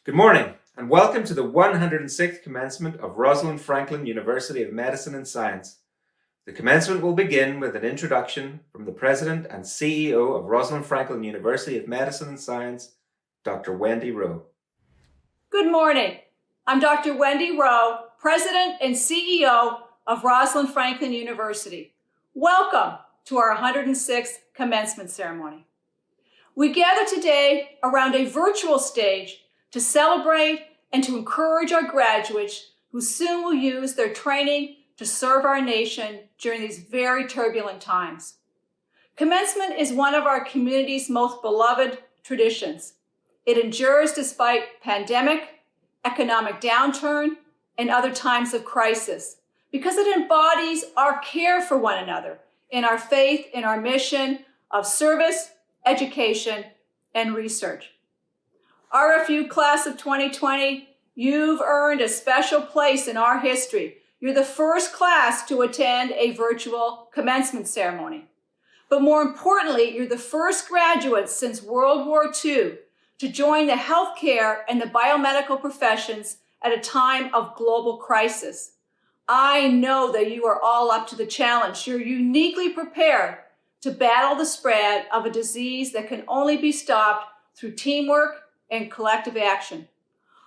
Good morning, and welcome to the 106th commencement of Rosalind Franklin University of Medicine and Science. The commencement will begin with an introduction from the President and CEO of Rosalind Franklin University of Medicine and Science, Dr. Wendy Rowe. Good morning. I'm Dr. Wendy Rowe, President and CEO of Rosalind Franklin University. Welcome to our 106th commencement ceremony. We gather today around a virtual stage to celebrate and to encourage our graduates who soon will use their training to serve our nation during these very turbulent times. Commencement is one of our community's most beloved traditions. It endures despite pandemic, economic downturn, and other times of crisis because it embodies our care for one another in our faith in our mission of service, education, and research. RFU class of 2020, you've earned a special place in our history. You're the first class to attend a virtual commencement ceremony. But more importantly, you're the first graduates since World War II to join the healthcare and the biomedical professions at a time of global crisis. I know that you are all up to the challenge. You're uniquely prepared to battle the spread of a disease that can only be stopped through teamwork and collective action.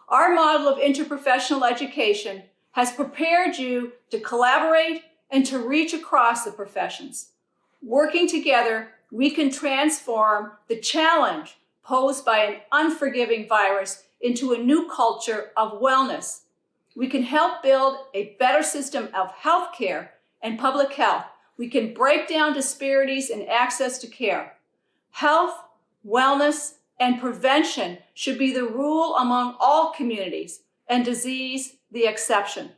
Our model of interprofessional education has prepared you to collaborate and to reach across the professions. Working together, we can transform the challenge posed by an unforgiving virus into a new culture of wellness. We can help build a better system of healthcare and public health. We can break down disparities in access to care. Health, wellness, and prevention should be the rule among all communities, and disease the exception.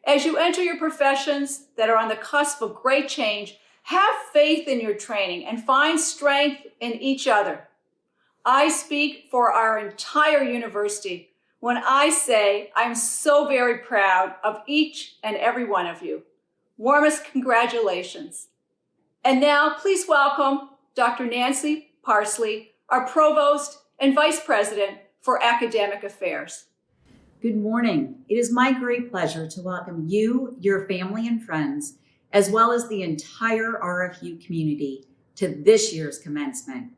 As you enter your professions that are on the cusp of great change, have faith in your training and find strength in each other. I speak for our entire university when I say I'm so very proud of each and every one of you. Warmest congratulations. And now please welcome Dr. Nancy Parsley, our Provost and Vice President for Academic Affairs. Good morning. It is my great pleasure to welcome you, your family and friends, as well as the entire RFU community to this year's commencement.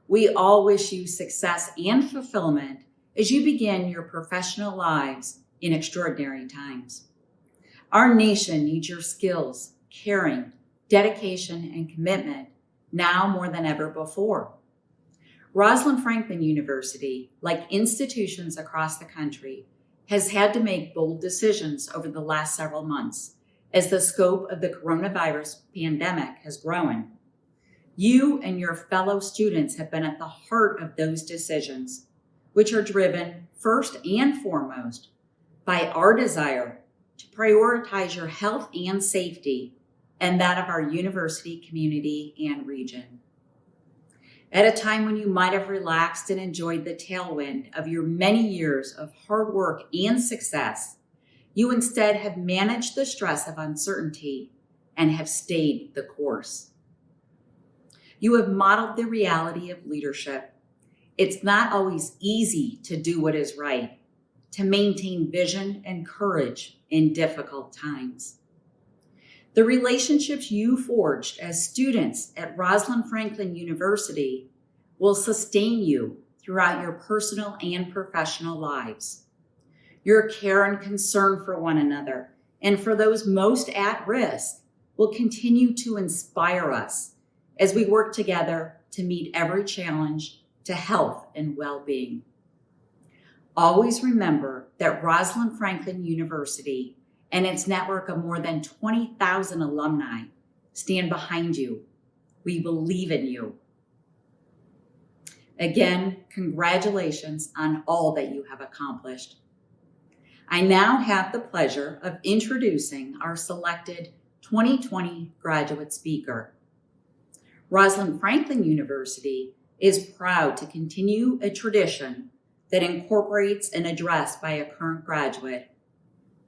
We all wish you success and fulfillment as you begin your professional lives in extraordinary times. Our nation needs your skills, caring, dedication, and commitment now more than ever before. Rosalind Franklin University, like institutions across the country, has had to make bold decisions over the last several months as the scope of the coronavirus pandemic has grown. You and your fellow students have been at the heart of those decisions, which are driven first and foremost by our desire to prioritize your health and safety and that of our university community and region. At a time when you might have relaxed and enjoyed the tailwind of your many years of hard work and success, you instead have managed the stress of uncertainty and have stayed the course. You have modeled the reality of leadership. It's not always easy to do what is right, to maintain vision and courage in difficult times. The relationships you forged as students at Rosalind Franklin University will sustain you throughout your personal and professional lives. Your care and concern for one another and for those most at risk will continue to inspire us as we work together to meet every challenge to health and well-being. Always remember that Rosalind Franklin University and its network of more than 20,000 alumni stand behind you. We believe in you. Again, congratulations on all that you have accomplished. I now have the pleasure of introducing our selected 2020 graduate speaker. Rosalind Franklin University is proud to continue a tradition that incorporates an address by a current graduate.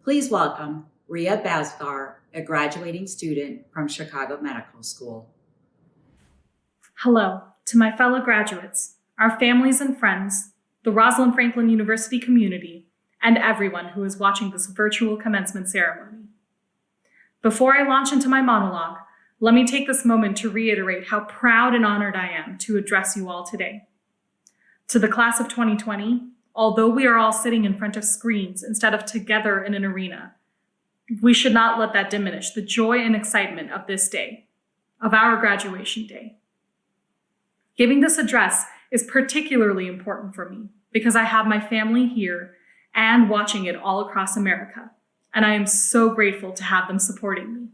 Please welcome Ria Bhaskar, a graduating student from Chicago Medical School. Hello to my fellow graduates, our families and friends, the the Rosalind Franklin University community, and everyone who is watching this virtual commencement ceremony. Before I launch into my monologue, let me take this moment to reiterate how proud and honored I am to address you all today. To the class of 2020, although we are all sitting in front of screens instead of together in an arena, we should not let that diminish the joy and excitement of this day, of our graduation day. Giving this address is particularly important for me because I have my family here and watching it all across America, and I am so grateful to have them supporting me,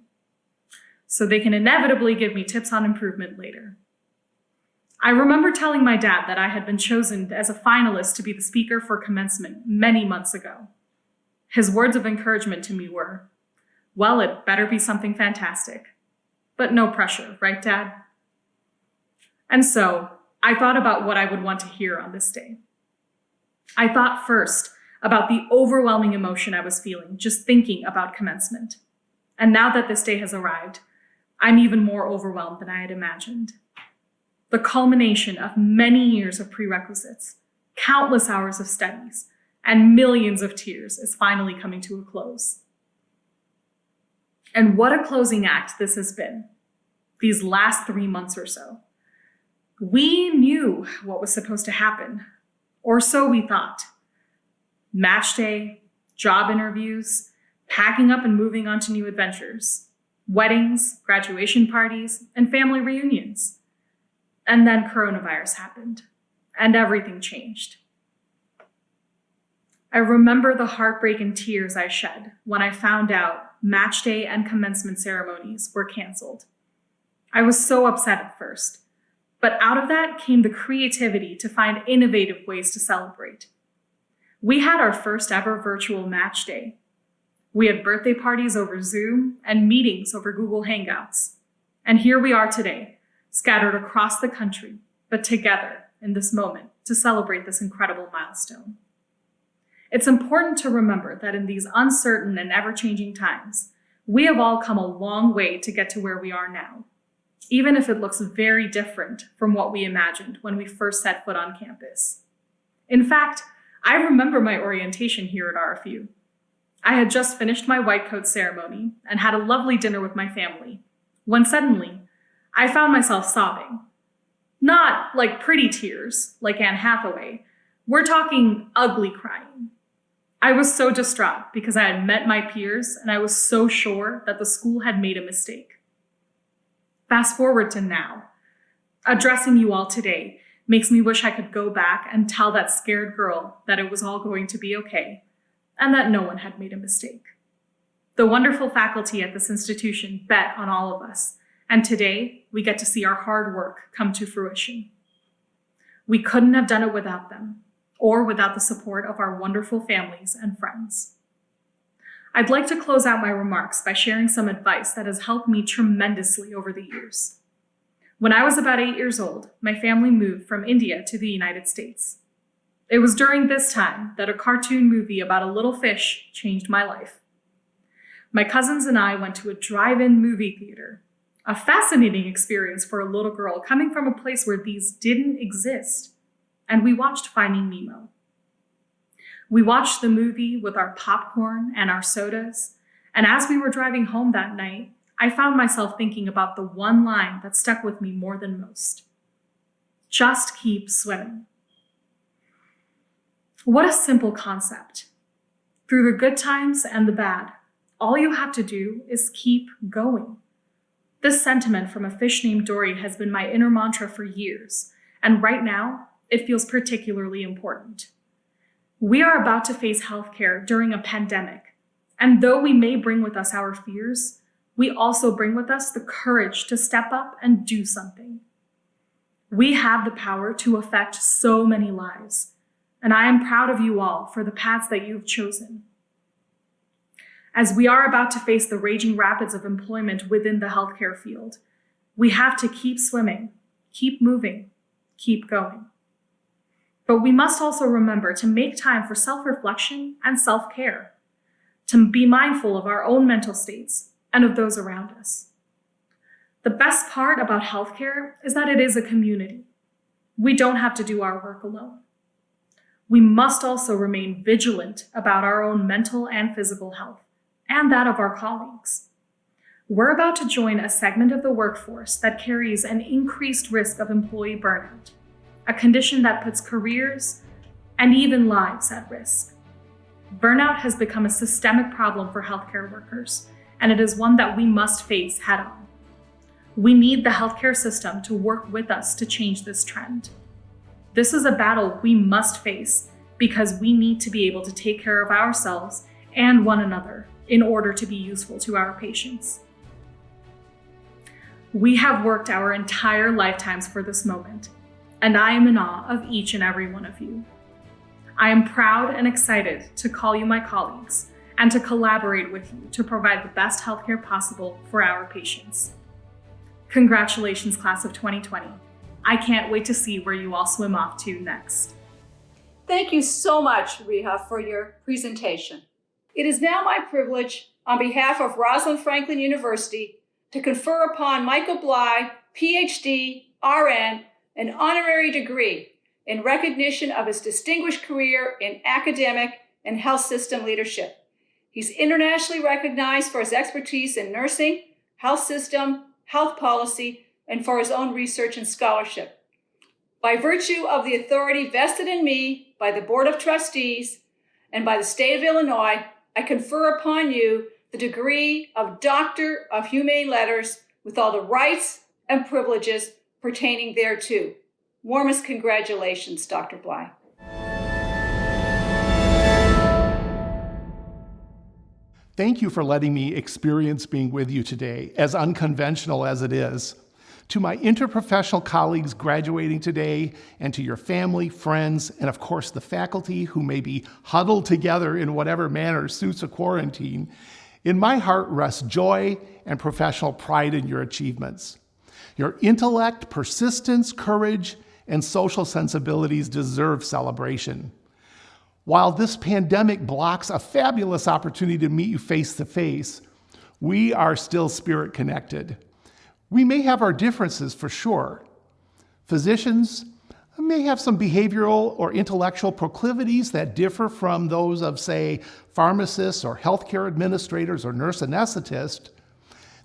so they can inevitably give me tips on improvement later. I remember telling my dad that I had been chosen as a finalist to be the speaker for commencement many months ago. His words of encouragement to me were, "Well, it better be something fantastic." But no pressure, right, Dad? And so I thought about what I would want to hear on this day. I thought first about the overwhelming emotion I was feeling just thinking about commencement. And now that this day has arrived, I'm even more overwhelmed than I had imagined. The culmination of many years of prerequisites, countless hours of studies, and millions of tears is finally coming to a close. And what a closing act this has been, these last 3 months or so. We knew what was supposed to happen, or so we thought. Match day, job interviews, packing up and moving on to new adventures, weddings, graduation parties, and family reunions. And then coronavirus happened, and everything changed. I remember the heartbreak and tears I shed when I found out match day and commencement ceremonies were canceled. I was so upset at first, but out of that came the creativity to find innovative ways to celebrate. We had our first ever virtual match day. We had birthday parties over Zoom and meetings over Google Hangouts. And here we are today, scattered across the country, but together in this moment to celebrate this incredible milestone. It's important to remember that in these uncertain and ever-changing times, we have all come a long way to get to where we are now, even if it looks very different from what we imagined when we first set foot on campus. In fact, I remember my orientation here at RFU. I had just finished my white coat ceremony and had a lovely dinner with my family, when suddenly I found myself sobbing. Not like pretty tears, like Anne Hathaway. We're talking ugly crying. I was so distraught because I had met my peers and I was so sure that the school had made a mistake. Fast forward to now. Addressing you all today makes me wish I could go back and tell that scared girl that it was all going to be okay and that no one had made a mistake. The wonderful faculty at this institution bet on all of us, and today we get to see our hard work come to fruition. We couldn't have done it without them, or without the support of our wonderful families and friends. I'd like to close out my remarks by sharing some advice that has helped me tremendously over the years. When I was about 8 years old, my family moved from India to the United States. It was during this time that a cartoon movie about a little fish changed my life. My cousins and I went to a drive-in movie theater, a fascinating experience for a little girl coming from a place where these didn't exist. And we watched Finding Nemo. We watched the movie with our popcorn and our sodas, and as we were driving home that night, I found myself thinking about the one line that stuck with me more than most. Just keep swimming. What a simple concept. Through the good times and the bad, all you have to do is keep going. This sentiment from a fish named Dory has been my inner mantra for years, and right now, it feels particularly important. We are about to face healthcare during a pandemic, and though we may bring with us our fears, we also bring with us the courage to step up and do something. We have the power to affect so many lives, and I am proud of you all for the paths that you've chosen. As we are about to face the raging rapids of employment within the healthcare field, we have to keep swimming, keep moving, keep going. But we must also remember to make time for self-reflection and self-care, to be mindful of our own mental states and of those around us. The best part about healthcare is that it is a community. We don't have to do our work alone. we must also remain vigilant about our own mental and physical health, and that of our colleagues. We're about to join a segment of the workforce that carries an increased risk of employee burnout, a condition that puts careers and even lives at risk. Burnout has become a systemic problem for healthcare workers, and it is one that we must face head-on. We need the healthcare system to work with us to change this trend. This is a battle we must face because we need to be able to take care of ourselves and one another in order to be useful to our patients. We have worked our entire lifetimes for this moment, and I am in awe of each and every one of you. I am proud and excited to call you my colleagues and to collaborate with you to provide the best healthcare possible for our patients. Congratulations, class of 2020. I can't wait to see where you all swim off to next. Thank you so much, Reha, for your presentation. It is now my privilege, on behalf of Rosalind Franklin University, to confer upon Michael Bly, PhD, RN, an honorary degree in recognition of his distinguished career in academic and health system leadership. He's internationally recognized for his expertise in nursing, health system, health policy, and for his own research and scholarship. By virtue of the authority vested in me by the Board of Trustees and by the state of Illinois, I confer upon you the degree of Doctor of Humane Letters with all the rights and privileges pertaining thereto. Warmest congratulations, Dr. Bly. Thank you for letting me experience being with you today, as unconventional as it is. To my interprofessional colleagues graduating today, and to your family, friends, and of course the faculty who may be huddled together in whatever manner suits a quarantine, in my heart rests joy and professional pride in your achievements. Your intellect, persistence, courage, and social sensibilities deserve celebration. While this pandemic blocks a fabulous opportunity to meet you face to face, we are still spirit connected. We may have our differences for sure. Physicians may have some behavioral or intellectual proclivities that differ from those of, say, pharmacists or healthcare administrators or nurse anesthetists.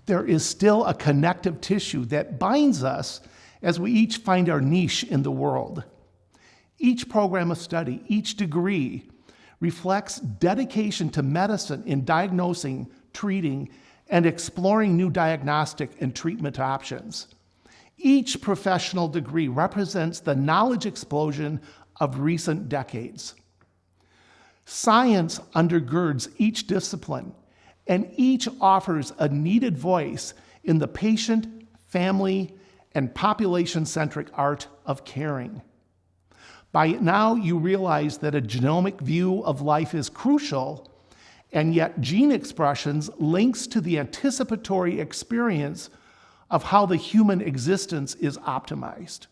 There is still a connective tissue that binds us as we each find our niche in the world. Each program of study, each degree, reflects dedication to medicine in diagnosing, treating, and exploring new diagnostic and treatment options. Each professional degree represents the knowledge explosion of recent decades. Science undergirds each discipline, and each offers a needed voice in the patient, family, and population-centric art of caring. By now, you realize that a genomic view of life is crucial, and yet gene expressions links to the anticipatory experience of how the human existence is optimized.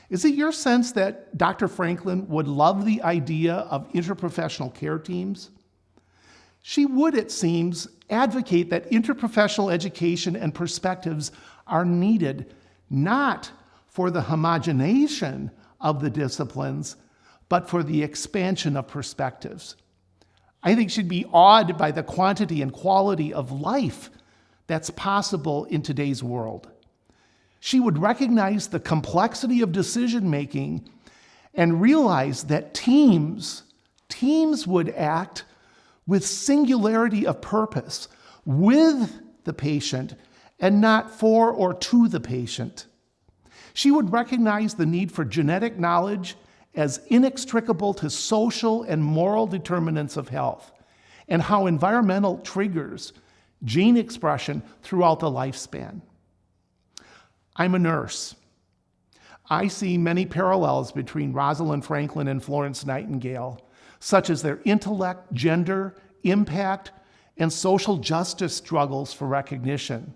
Is it your sense that Dr. Franklin would love the idea of interprofessional care teams? She would, it seems, advocate that interprofessional education and perspectives are needed not for the homogenization of the disciplines, but for the expansion of perspectives. I think she'd be awed by the quantity and quality of life that's possible in today's world. She would recognize the complexity of decision-making and realize that teams would act with singularity of purpose, with the patient, and not for or to the patient. She would recognize the need for genetic knowledge as inextricable to social and moral determinants of health, and how environmental triggers gene expression throughout the lifespan. I'm a nurse. I see many parallels between Rosalind Franklin and Florence Nightingale, such as their intellect, gender, impact, and social justice struggles for recognition.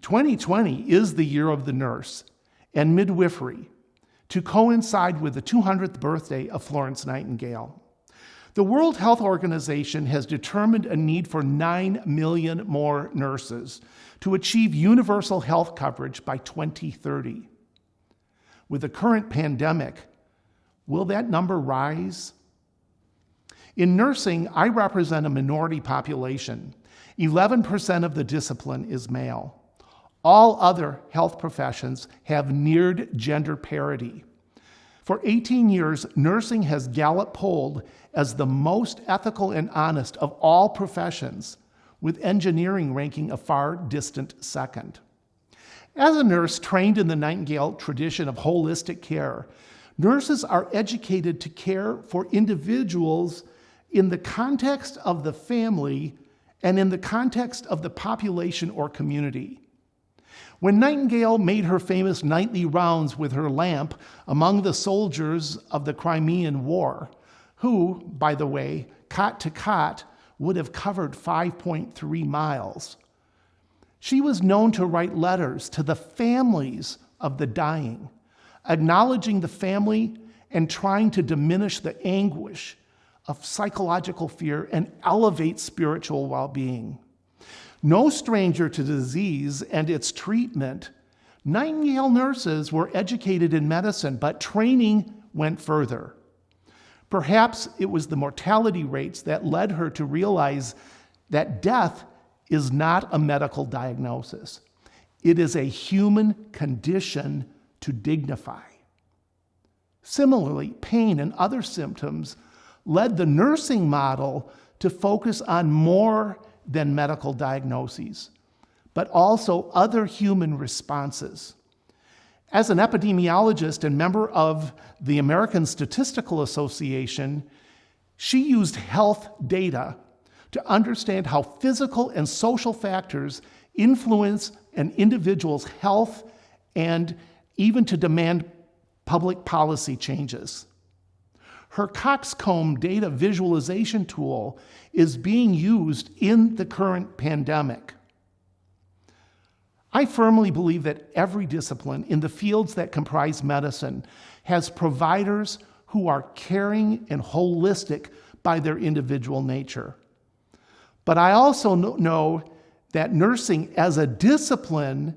2020 is the year of the nurse and midwifery, to coincide with the 200th birthday of Florence Nightingale. The World Health Organization has determined a need for 9 million more nurses to achieve universal health coverage by 2030. With the current pandemic, Will that number rise? In nursing, I represent a minority population. 11% of the discipline is male. All other health professions have neared gender parity. For 18 years, nursing has Gallup polled as the most ethical and honest of all professions, with engineering ranking a far distant second. As a nurse trained in the Nightingale tradition of holistic care, nurses are educated to care for individuals in the context of the family and in the context of the population or community. When Nightingale made her famous nightly rounds with her lamp among the soldiers of the Crimean War, who, by the way, cot to cot, would have covered 5.3 miles, she was known to write letters to the families of the dying, acknowledging the family and trying to diminish the anguish of psychological fear and elevate spiritual well-being. No stranger to disease and its treatment, Nightingale nurses were educated in medicine, but training went further. Perhaps it was the mortality rates that led her to realize that death is not a medical diagnosis. It is a human condition to dignify. Similarly, pain and other symptoms led the nursing model to focus on more than medical diagnoses, but also other human responses. As an epidemiologist and member of the American Statistical Association, she used health data to understand how physical and social factors influence an individual's health and even to demand public policy changes. Her coxcomb data visualization tool is being used in the current pandemic. I firmly believe that every discipline in the fields that comprise medicine has providers who are caring and holistic by their individual nature. But I also know that nursing as a discipline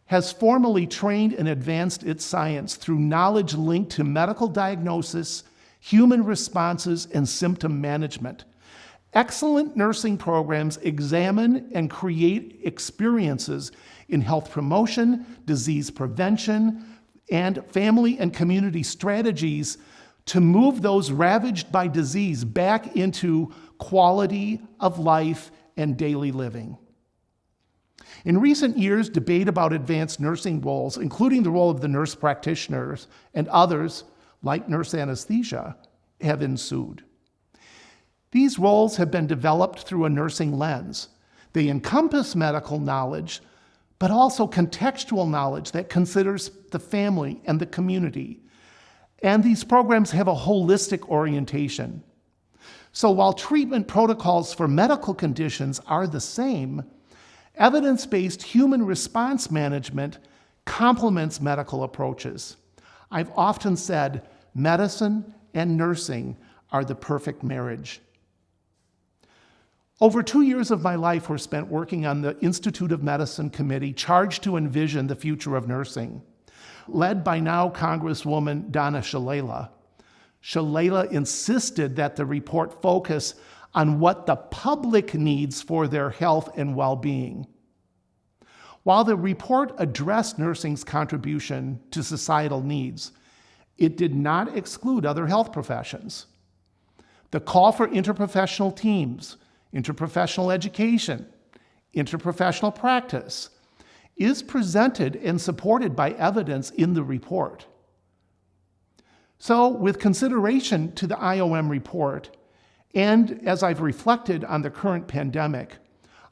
has formally trained and advanced its science through knowledge linked to medical diagnosis, human responses, and symptom management. Excellent nursing programs examine and create experiences in health promotion, disease prevention, and family and community strategies to move those ravaged by disease back into quality of life and daily living. In recent years, debate about advanced nursing roles, including the role of the nurse practitioners and others, like nurse anesthesia, have ensued. These roles have been developed through a nursing lens. They encompass medical knowledge, but also contextual knowledge that considers the family and the community. And these programs have a holistic orientation. So while treatment protocols for medical conditions are the same, evidence-based human response management complements medical approaches. I've often said medicine and nursing are the perfect marriage. Over 2 years of my life were spent working on the Institute of Medicine committee charged to envision the future of nursing. Led by now Congresswoman Donna Shalala, Shalala insisted that the report focus on what the public needs for their health and well-being. While the report addressed nursing's contribution to societal needs, it did not exclude other health professions. The call for interprofessional teams, interprofessional education, interprofessional practice is presented and supported by evidence in the report. So, with consideration to the IOM report, and as I've reflected on the current pandemic,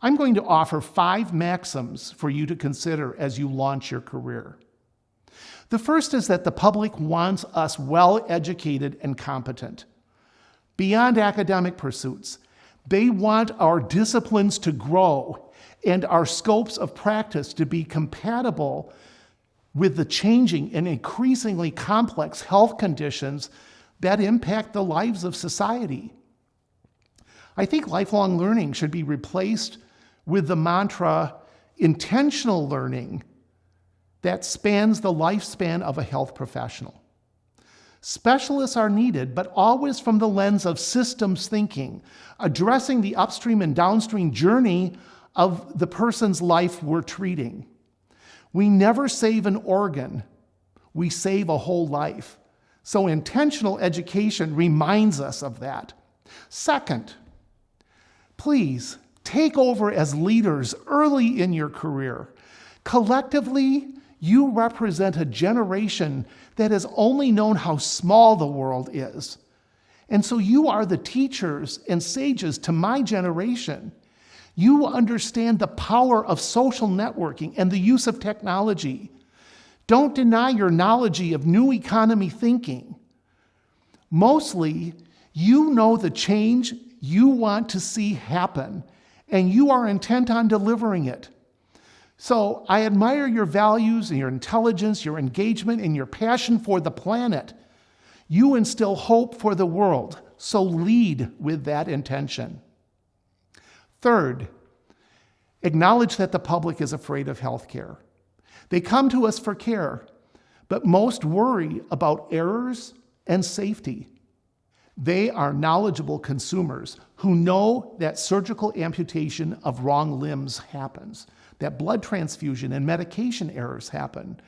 I'm going to offer 5 maxims for you to consider as you launch your career. The first is that the public wants us well-educated and competent. Beyond academic pursuits, they want our disciplines to grow and our scopes of practice to be compatible with the changing and increasingly complex health conditions that impact the lives of society. I think lifelong learning should be replaced with the mantra, intentional learning, that spans the lifespan of a health professional. Specialists are needed, but always from the lens of systems thinking, addressing the upstream and downstream journey of the person's life we're treating. We never save an organ, we save a whole life. So intentional education reminds us of that. Second, please take over as leaders early in your career. Collectively, you represent a generation that has only known how small the world is. And so you are the teachers and sages to my generation. You understand the power of social networking and the use of technology. Don't deny your knowledge of new economy thinking. Mostly, you know the change you want to see happen, and you are intent on delivering it. So I admire your values and your intelligence, your engagement, and your passion for the planet. You instill hope for the world, so lead with that intention. Third, acknowledge that the public is afraid of healthcare. They come to us for care, but most worry about errors and safety. They are knowledgeable consumers who know that surgical amputation of wrong limbs happens, that blood transfusion and medication errors happen,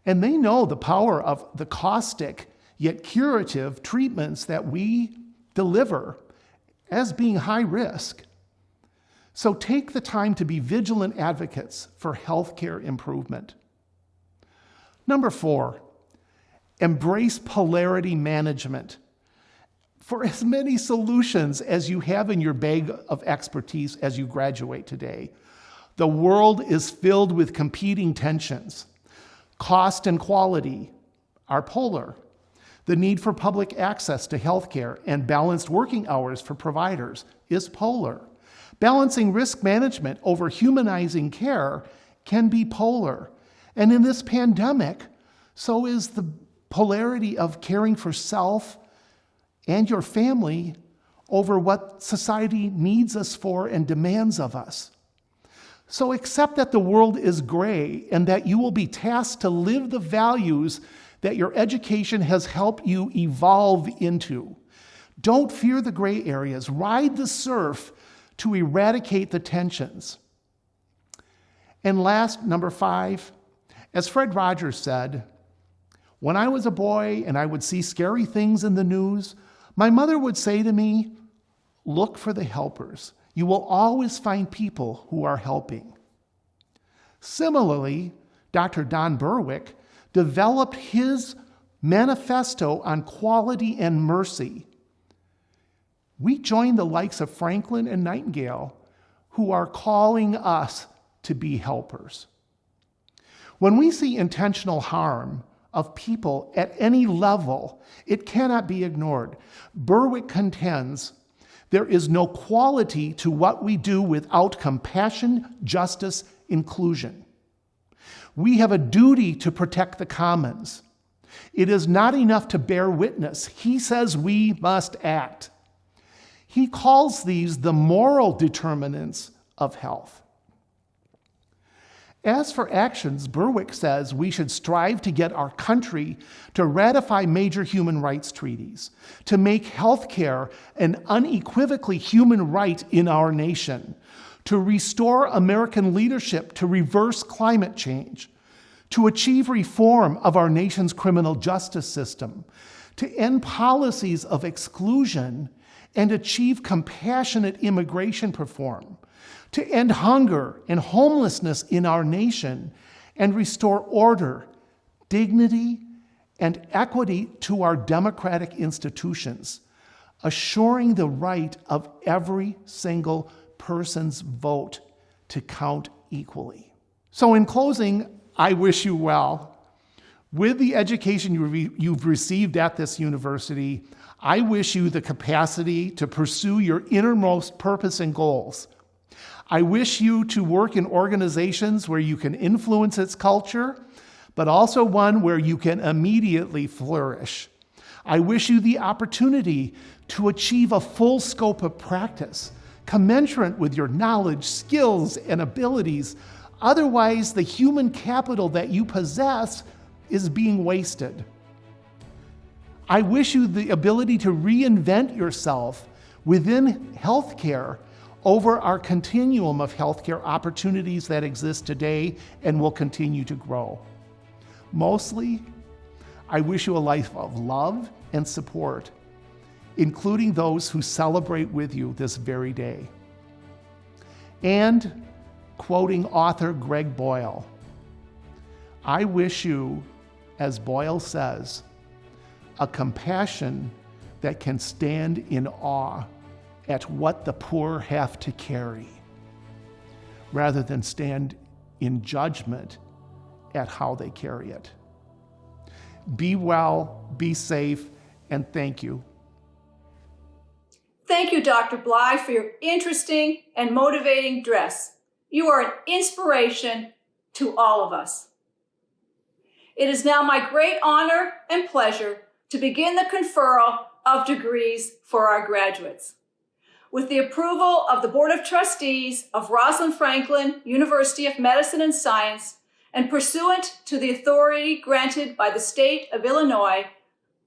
and they know the power of the caustic yet curative treatments that we deliver as being high risk. So take the time to be vigilant advocates for healthcare improvement. Number 4, embrace polarity management. For as many solutions as you have in your bag of expertise as you graduate today, the world is filled with competing tensions. Cost and quality are polar. The need for public access to healthcare and balanced working hours for providers is polar. Balancing risk management over humanizing care can be polar. And in this pandemic, so is the polarity of caring for self and your family over what society needs us for and demands of us. So accept that the world is gray and that you will be tasked to live the values that your education has helped you evolve into. Don't fear the gray areas. Ride the surf to eradicate the tensions. And last, number 5, as Fred Rogers said, when I was a boy and I would see scary things in the news, my mother would say to me, look for the helpers. You will always find people who are helping. Similarly, Dr. Don Berwick developed his manifesto on quality and mercy. We join the likes of Franklin and Nightingale, who are calling us to be helpers. When we see intentional harm of people at any level, it cannot be ignored. Berwick contends there is no quality to what we do without compassion, justice, inclusion. We have a duty to protect the commons. It is not enough to bear witness. He says we must act. He calls these the moral determinants of health. As for actions, Berwick says we should strive to get our country to ratify major human rights treaties, to make healthcare an unequivocally human right in our nation, to restore American leadership to reverse climate change, to achieve reform of our nation's criminal justice system, to end policies of exclusion and achieve compassionate immigration reform, to end hunger and homelessness in our nation and restore order, dignity, and equity to our democratic institutions, assuring the right of every single person's vote to count equally. So in closing, I wish you well. With the education you've received at this university, I wish you the capacity to pursue your innermost purpose and goals. I wish you to work in organizations where you can influence its culture, but also one where you can immediately flourish. I wish you the opportunity to achieve a full scope of practice, commensurate with your knowledge, skills, and abilities. Otherwise, the human capital that you possess is being wasted. I wish you the ability to reinvent yourself within healthcare over our continuum of healthcare opportunities that exist today and will continue to grow. Mostly, I wish you a life of love and support, including those who celebrate with you this very day. And, quoting author Greg Boyle, I wish you, as Boyle says, a compassion that can stand in awe at what the poor have to carry, rather than stand in judgment at how they carry it. Be well, be safe, and thank you. Thank you, Dr. Bly, for your interesting and motivating address. You are an inspiration to all of us. It is now my great honor and pleasure to begin the conferral of degrees for our graduates. With the approval of the Board of Trustees of Rosalind Franklin University of Medicine and Science, and pursuant to the authority granted by the state of Illinois,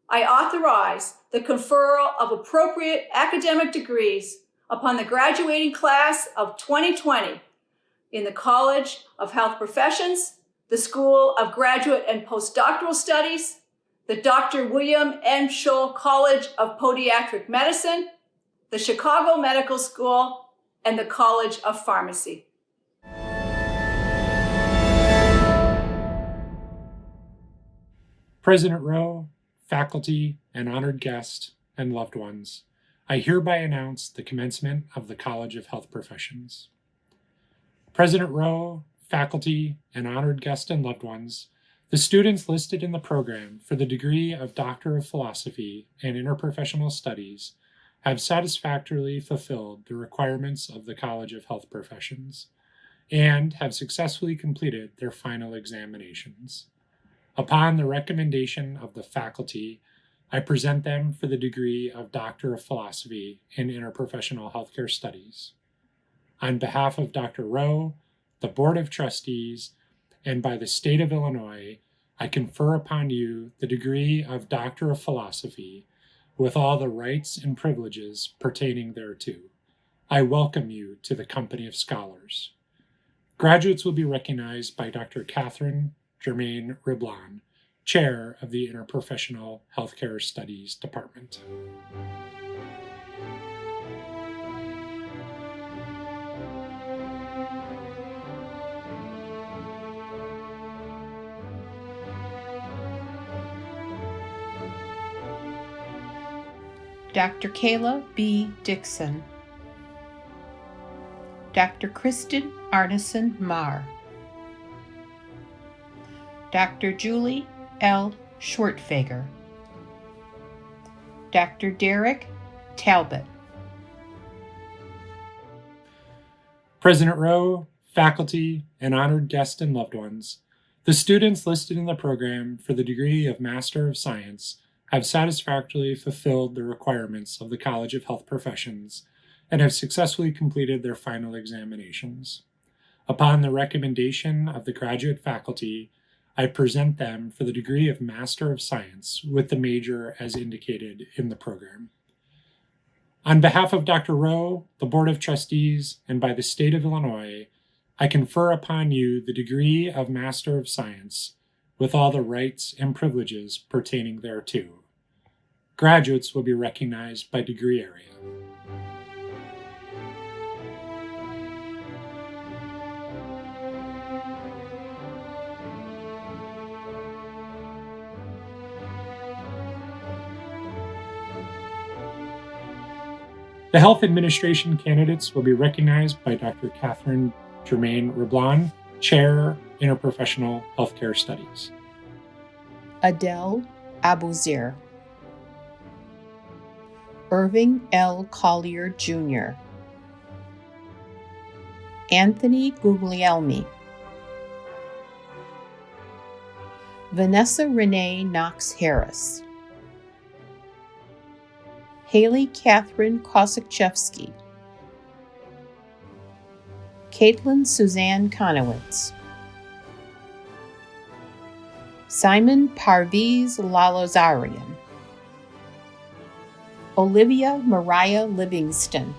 I authorize the conferral of appropriate academic degrees upon the graduating class of 2020 in the College of Health Professions, the School of Graduate and Postdoctoral Studies, the Dr. William M. Scholl College of Podiatric Medicine, the Chicago Medical School, and the College of Pharmacy. President Rowe, faculty, and honored guests, and loved ones, I hereby announce the commencement of the College of Health Professions. President Rowe, faculty, and honored guests and loved ones, the students listed in the program for the degree of Doctor of Philosophy and Interprofessional Studies have satisfactorily fulfilled the requirements of the College of Health Professions and have successfully completed their final examinations. Upon the recommendation of the faculty, I present them for the degree of Doctor of Philosophy in Interprofessional Healthcare Studies. On behalf of Dr. Rowe, the Board of Trustees, and by the state of Illinois, I confer upon you the degree of Doctor of Philosophy with all the rights and privileges pertaining thereto. I welcome you to the company of scholars. Graduates will be recognized by Dr. Catherine Germain Riblon, Chair of the Interprofessional Healthcare Studies Department. Dr. Kayla B. Dixon, Dr. Kristen Arneson Marr, Dr. Julie L. Schwertfeger, Dr. Derek Talbot. President Rowe, faculty, and honored guests and loved ones, the students listed in the program for the degree of Master of Science have satisfactorily fulfilled the requirements of the College of Health Professions and have successfully completed their final examinations. Upon the recommendation of the graduate faculty, I present them for the degree of Master of Science with the major as indicated in the program. On behalf of Dr. Rowe, the Board of Trustees, and by the state of Illinois, I confer upon you the degree of Master of Science with all the rights and privileges pertaining thereto. Graduates will be recognized by degree area. The health administration candidates will be recognized by Dr. Catherine Germain Riblon, Chair, Interprofessional Healthcare Studies. Adele Abuzir, Irving L. Collier Jr., Anthony Guglielmi, Vanessa Renee Knox Harris, Haley Catherine Kosakchevsky, Caitlin Suzanne Konowitz, Simon Parviz Lalozarian, Olivia Mariah Livingston,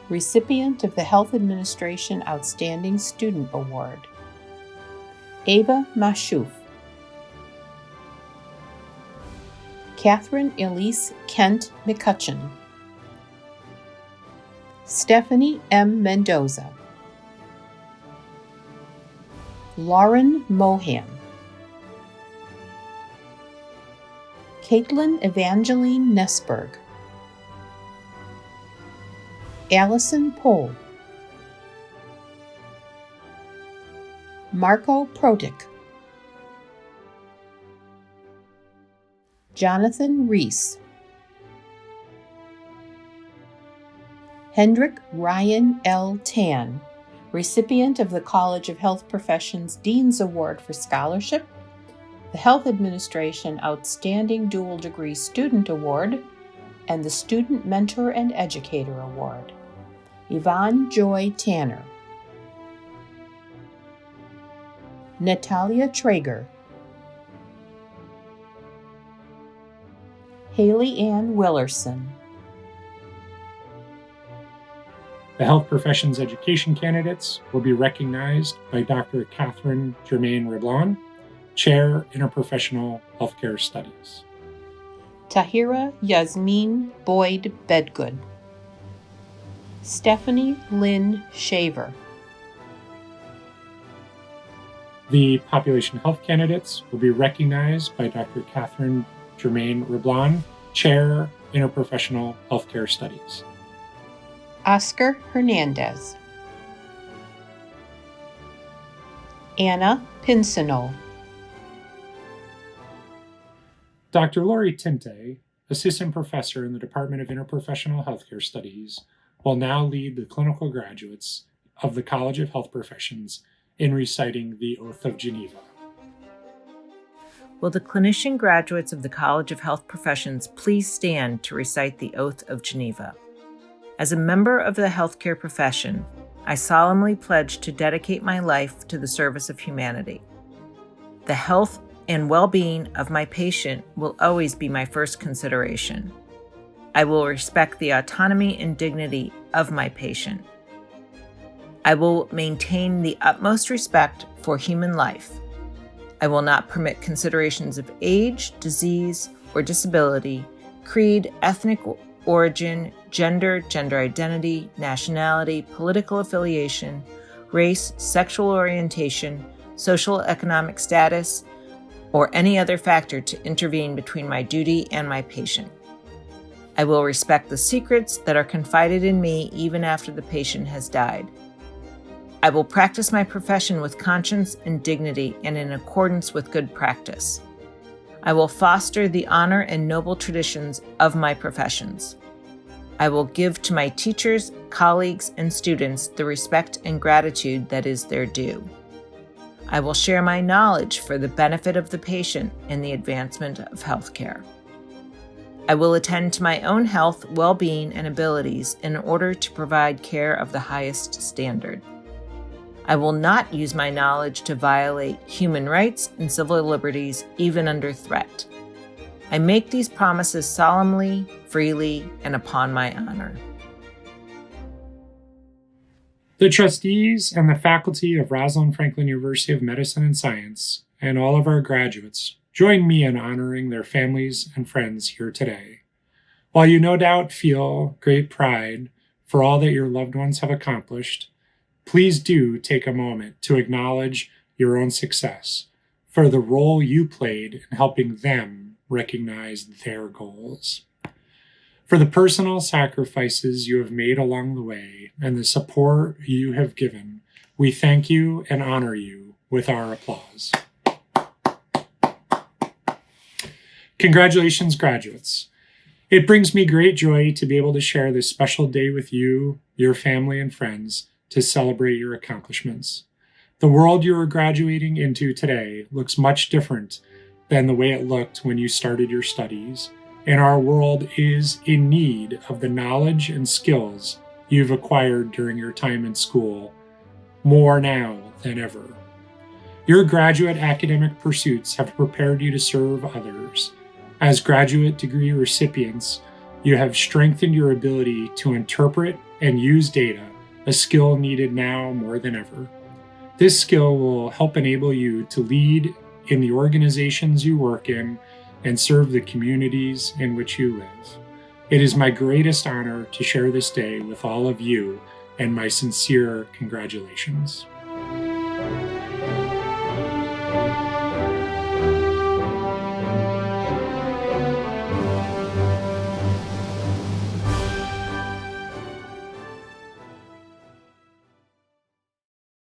recipient of the Health Administration Outstanding Student Award. Ava Mashouf. Catherine Elise Kent McCutcheon. Stephanie M. Mendoza. Lauren Mohan. Caitlin Evangeline Nesberg. Allison Pohl. Marco Protic. Jonathan Reese. Hendrik Ryan L. Tan, recipient of the College of Health Professions Dean's Award for Scholarship, the Health Administration Outstanding Dual Degree Student Award, and the Student Mentor and Educator Award. Yvonne Joy Tanner. Natalia Traeger. Haley Ann Willerson. The Health Professions Education candidates will be recognized by Dr. Catherine Germain Reblon, Chair, Interprofessional Healthcare Studies. Tahira Yasmin Boyd Bedgood. Stephanie Lynn Shaver. The Population Health candidates will be recognized by Dr. Catherine Germain Reblon, Chair, Interprofessional Healthcare Studies. Oscar Hernandez. Anna Pinsonneau. Dr. Lori Tinte, Assistant Professor in the Department of Interprofessional Healthcare Studies, will now lead the clinical graduates of the College of Health Professions in reciting the Oath of Geneva. Will the clinician graduates of the College of Health Professions please stand to recite the Oath of Geneva? As a member of the healthcare profession, I solemnly pledge to dedicate my life to the service of humanity. The health and well-being of my patient will always be my first consideration. I will respect the autonomy and dignity of my patient. I will maintain the utmost respect for human life. I will not permit considerations of age, disease, or disability, creed, ethnic origin, gender identity, nationality, political affiliation, race, sexual orientation, social economic status, or any other factor to intervene between my duty and my patient. I will respect the secrets that are confided in me even after the patient has died. I will practice my profession with conscience and dignity and in accordance with good practice. I will foster the honor and noble traditions of my professions. I will give to my teachers, colleagues, and students the respect and gratitude that is their due. I will share my knowledge for the benefit of the patient and the advancement of healthcare. I will attend to my own health, well-being, and abilities in order to provide care of the highest standard. I will not use my knowledge to violate human rights and civil liberties, even under threat. I make these promises solemnly, freely, and upon my honor. The trustees and the faculty of Rosalind Franklin University of Medicine and Science, and all of our graduates, join me in honoring their families and friends here today. While you no doubt feel great pride for all that your loved ones have accomplished, please do take a moment to acknowledge your own success for the role you played in helping them recognize their goals. For the personal sacrifices you have made along the way and the support you have given, we thank you and honor you with our applause. Congratulations, graduates. It brings me great joy to be able to share this special day with you, your family, and friends to celebrate your accomplishments. The world you are graduating into today looks much different than the way it looked when you started your studies, and our world is in need of the knowledge and skills you've acquired during your time in school, more now than ever. Your graduate academic pursuits have prepared you to serve others. As graduate degree recipients, You have strengthened your ability to interpret and use data, a skill needed now more than ever. This skill will help enable you to lead in the organizations you work in and serve the communities in which you live. It is my greatest honor to share this day with all of you, and my sincere congratulations.